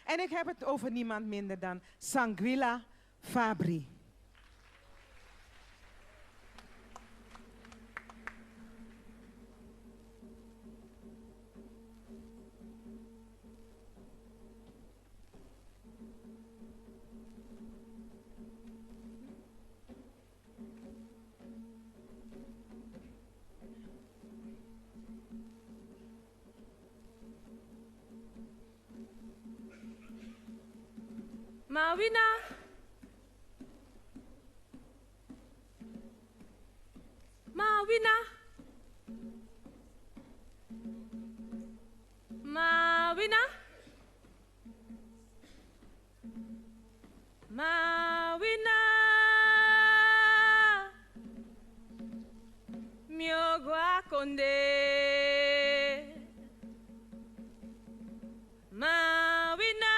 En ik heb het over niemand minder dan Sangrila Fabri. Mawina. Mawina. Mawina. Mawina. Miogwa konde. Mawina.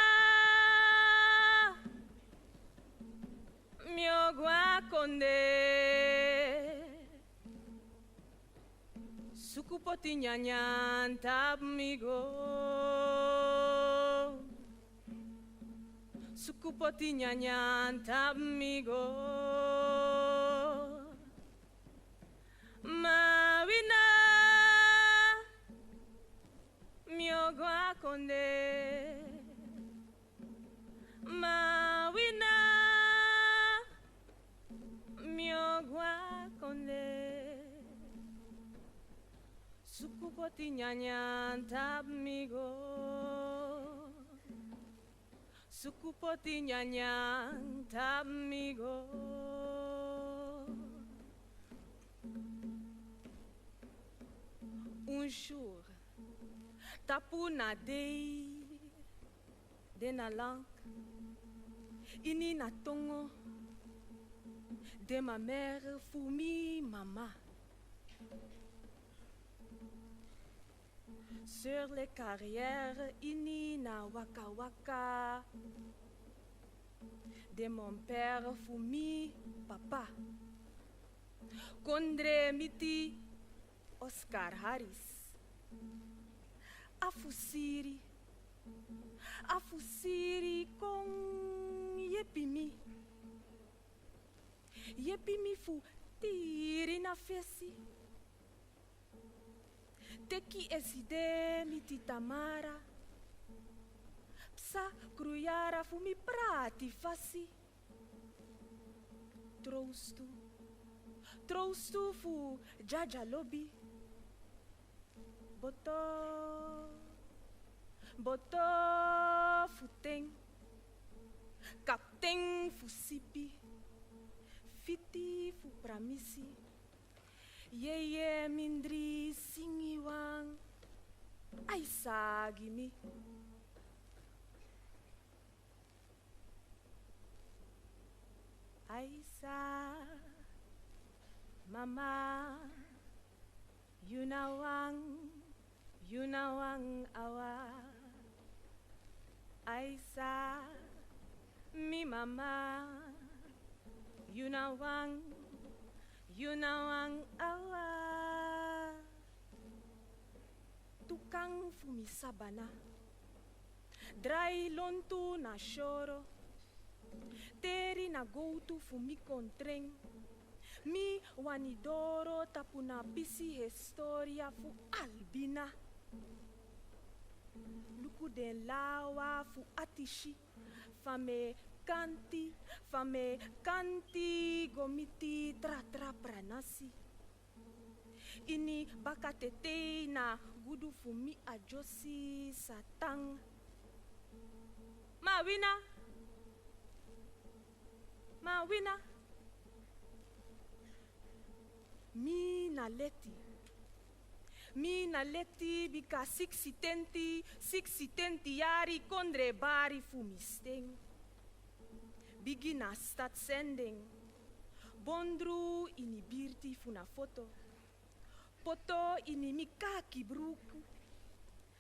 Miogwa konde. Sukupoti nyanyan tabmigo. Sukupoti nyanyan tabmigo. Mawina. Miogwa konde. Mawina. Miogwa konde. Sukupoti nyanyan tabmigo. Sukupoti nyanyan tabmigo. Un jour, tapu na dei de na lang, ini na tongo de ma mère fumi mama. Sur les carrières, ini na waka waka de mon père fumi papa. Kondre miti Oscar Harris. Afusiri con yepimi. Yepimi fu tiri na fesi. Teki eside miti tamara. Psa kruyara fu mi prati fasi. Troustu fu jaja lobby. Boto futeng, kapteng fu sipi, fiti fu pramisi, yeye mindri singiwang, ai sagimi. Aisa, mama, Yunawang awa. Aisa, mi mama. Yunawang awa. Tukang fumi sabana. Drai lontu na shoro. Teri na goutu fumi kontreng. Mi wanidoro tapuna bisi historia fu albina. Luku den lawa fu atishi. Fame kanti gomiti tra pranasi. Ini bakatete na gudu fu mi ajosi satang. Mawina. Mi na leti bika 6 yari kondre bari fu misteng. Bigi na stad sending. Bondru ini birti fu na foto. Poto ini mi kaki bruku.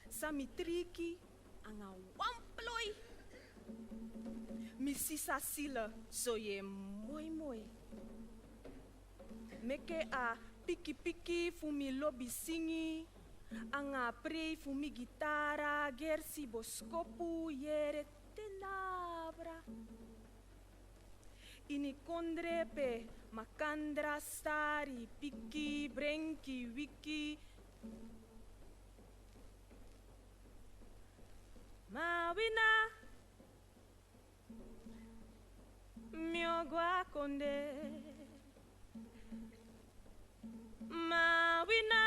Sami triki anga wamploi. Mi sisa sila so ye moi. Meke a piki fumi lobi singi, anga prei fumi gitara, gersi boskopu yere tenabra. Ini kondrepe makandra stari piki brenki wiki. Mawina mio guaconde. Mawina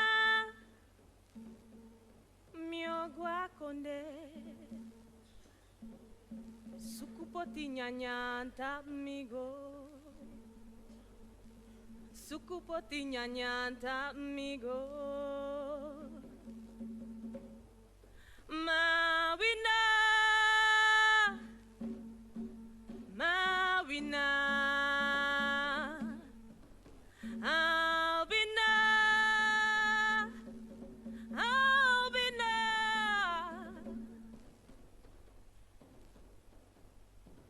mio guaconde. Sukupoti nyanyanta amigo. Sukupoti nyanyanta amigo. Mawina Mawina Albina Albina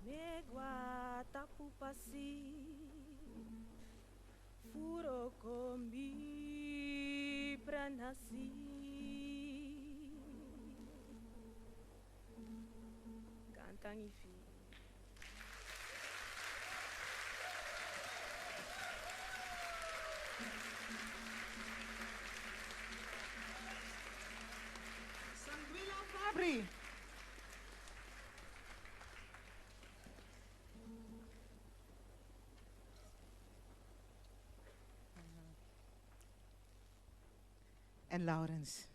Megua tapu pasi Furo kombi pranasi Kantang Ifi. Sangrila Fabri. En Laurens.